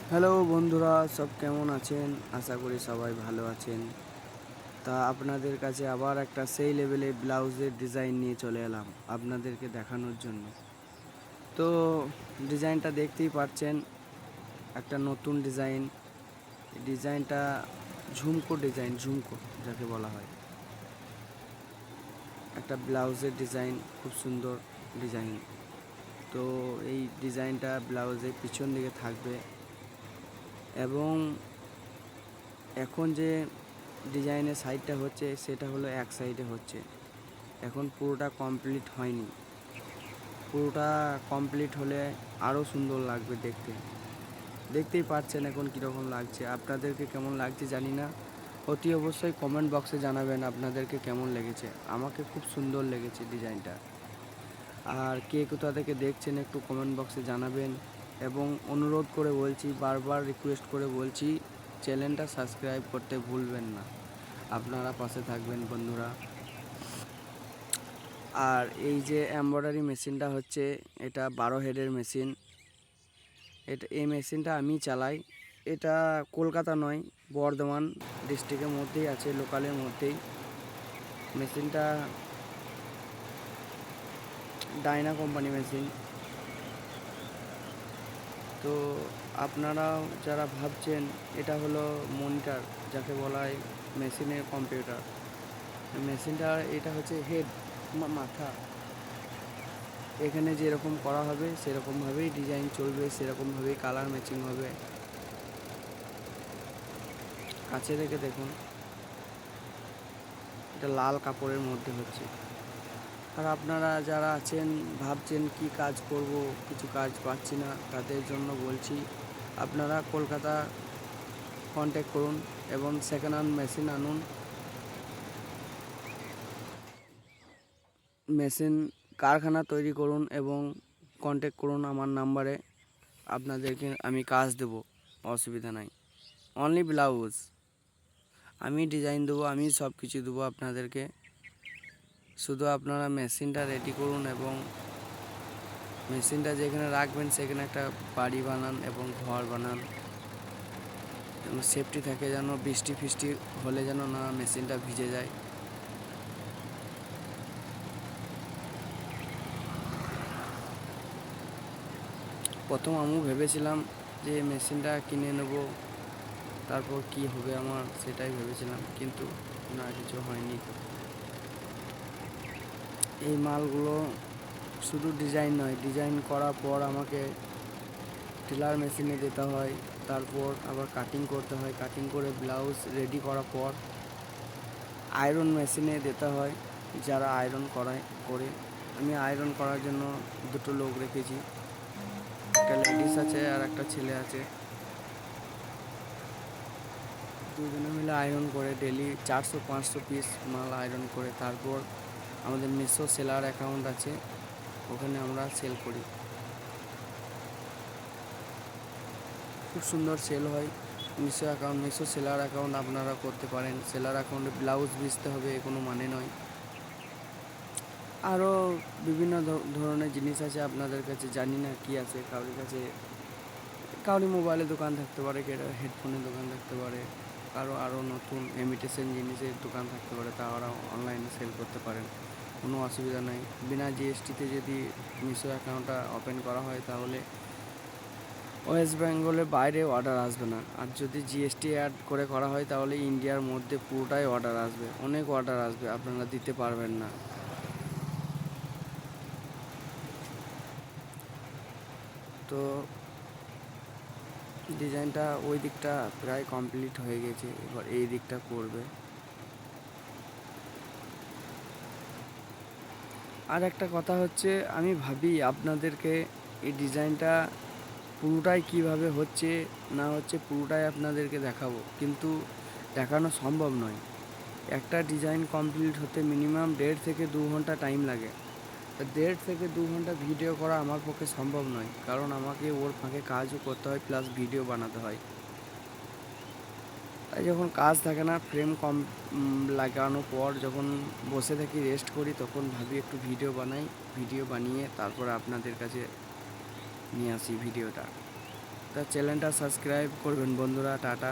Hello বন্ধুরা, সব কেমন আছেন? আশা করি সবাই ভালো আছেন। তা আপনাদের কাছে আবার একটা সেই লেভেলে ব্লাউজের ডিজাইন নিয়ে চলে এলাম আপনাদেরকে দেখানোর জন্য। তো ডিজাইনটা দেখতেই পাচ্ছেন, একটা নতুন ডিজাইন। ডিজাইনটা ঝুমকো ডিজাইন, ঝুমকো যাকে বলা হয়। একটা ব্লাউজের ডিজাইন, খুব সুন্দর ডিজাইন। তো এই ডিজাইনটা ব্লাউজের পিছন দিকে থাকবে এবং এখন যে ডিজাইনের সাইডটা হচ্ছে সেটা হলো এক সাইডে হচ্ছে, এখন পুরোটা কমপ্লিট হয়নি। পুরোটা কমপ্লিট হলে আরও সুন্দর লাগবে দেখতে। দেখতেই পাচ্ছেন এখন কীরকম লাগছে, আপনাদেরকে কেমন লাগছে জানি না। অতি অবশ্যই কমেন্ট বক্সে জানাবেন আপনাদেরকে কেমন লেগেছে। আমাকে খুব সুন্দর লেগেছে ডিজাইনটা। আর কে কোথা থেকে দেখছেন একটু কমেন্ট বক্সে জানাবেন। এবং অনুরোধ করে বলছি, বারবার রিকোয়েস্ট করে বলছি, চ্যানেলটা সাবস্ক্রাইব করতে ভুলবেন না। আপনারা পাশে থাকবেন বন্ধুরা। আর এই যে এমব্রয়ডারি মেশিনটা হচ্ছে, এটা 12 হেডের মেশিন। এই মেশিনটা আমি চালাই। এটা কলকাতা নয়, বর্ধমান ডিস্ট্রিক্টের মধ্যেই আছে, লোকালের মধ্যেই। মেশিনটা ডাইনা কোম্পানি মেশিন। তো আপনারাও যারা ভাবছেন, এটা হলো মনিটর যাকে বলা হয়, মেশিনের কম্পিউটার। মেশিনটা এটা হচ্ছে হেড, মাথা। এখানে যেরকম করা হবে সেরকমভাবেই ডিজাইন চলবে, সেরকমভাবেই কালার ম্যাচিং হবে। কাছে রেখে দেখুন, এটা লাল কাপড়ের মধ্যে হচ্ছে। আর আপনারা যারা আছেন ভাবছেন কি কাজ করব, কিছু কাজ পাচ্ছি না, তাদের জন্য বলছি, আপনারা কলকাতা কন্ট্যাক্ট করুন এবং সেকেন্ড হ্যান্ড মেশিন আনুন। মেশিন কারখানা তৈরি করুন এবং কন্ট্যাক্ট করুন আমার নাম্বারে। আপনাদেরকে আমি কাজ দেব, অসুবিধা নাই। অনলি ব্লাউজ আমি ডিজাইন দেবো, আমি সব কিছু দেবো আপনাদেরকে। শুধু আপনারা মেশিনটা রেডি করুন এবং মেশিনটা যেখানে রাখবেন সেখানে একটা বাড়ি বানান এবং ঘর বানান, যেন সেফটি থাকে, যেন বৃষ্টি ফিষ্টি হলে যেন না মেশিনটা ভিজে যায়। প্রথম আমি ভেবেছিলাম যে মেশিনটা কিনে নেব, তারপর কি হবে আমার সেটাই ভেবেছিলাম, কিন্তু না, কিছু হয়নি। এই মালগুলো শুধু ডিজাইন নয়, ডিজাইন করার পর আমাকে টেলার মেশিনে দিতে হয়, তারপর আবার কাটিং করতে হয়, কাটিং করে ব্লাউজ রেডি করার পর আয়রন মেশিনে দিতে হয়, যারা আয়রন করে। আমি আয়রন করার জন্য দুটো লোক রেখেছি, একটা লেডিস আছে আর একটা ছেলে আছে। দুজনে মিলে আয়রন করে ডেলি 400-500 পিস মাল আয়রন করে। তারপর আমাদের মিশো সেলার অ্যাকাউন্ট আছে, ওখানে আমরা সেল করি। খুব সুন্দর সেল হয়। মিশো সেলার অ্যাকাউন্ট আপনারা করতে পারেন। সেলার অ্যাকাউন্টে ব্লাউজ বেচতে হবে এ কোনো মানে নয়। আরও বিভিন্ন ধরনের জিনিস আছে আপনাদের কাছে, জানি না কি আছে কারোর কাছে। কারোর মোবাইলের দোকান থাকতে পারে, কারো হেডফোনের দোকান থাকতে পারে, কারো আরও নতুন ইমিটেশন জিনিসের দোকান থাকতে পারে, তারা অনলাইনে সেল করতে পারেন, কোনো অসুবিধা নেই। বিনা জিএসটিতে যদি মিশো অ্যাকাউন্টটা ওপেন করা হয় তাহলে ওয়েস্ট বেঙ্গলের বাইরে অর্ডার আসবে না। আর যদি জিএসটি অ্যাড করে করা হয় তাহলে ইন্ডিয়ার মধ্যে পুরোটাই অর্ডার আসবে, অনেক অর্ডার আসবে, আপনারা দিতে পারবেন না। তো ডিজাইনটা ওই দিকটা প্রায় কমপ্লিট হয়ে গেছে, এবার এই দিকটা করবে। আর একটা কথা হচ্ছে, আমি ভাবি আপনাদেরকে এই ডিজাইনটা পুরোটাই কিভাবে হচ্ছে না হচ্ছে পুরোটাই আপনাদেরকে দেখাবো, কিন্তু দেখানো সম্ভব নয়। একটা ডিজাইন কমপ্লিট হতে মিনিমাম 1.5 থেকে 2 ঘন্টা টাইম লাগে। 1.5 থেকে 2 ঘন্টা ভিডিও করা আমার পক্ষে সম্ভব নয়, কারণ আমাকে ওর ফাঁকে কাজও করতে হয়, প্লাস ভিডিও বানাতে হয়। তাই যখন কাজ থাকে না, ফ্রেম কম লাগানোর পর যখন বসে থাকি, রেস্ট করি, তখন ভাবি একটু ভিডিও বানাই। ভিডিও বানিয়ে তারপর আপনাদের কাছে নিয়ে আসি ভিডিওটা। তা চ্যানেলটা সাবস্ক্রাইব করবেন বন্ধুরা। টাটা।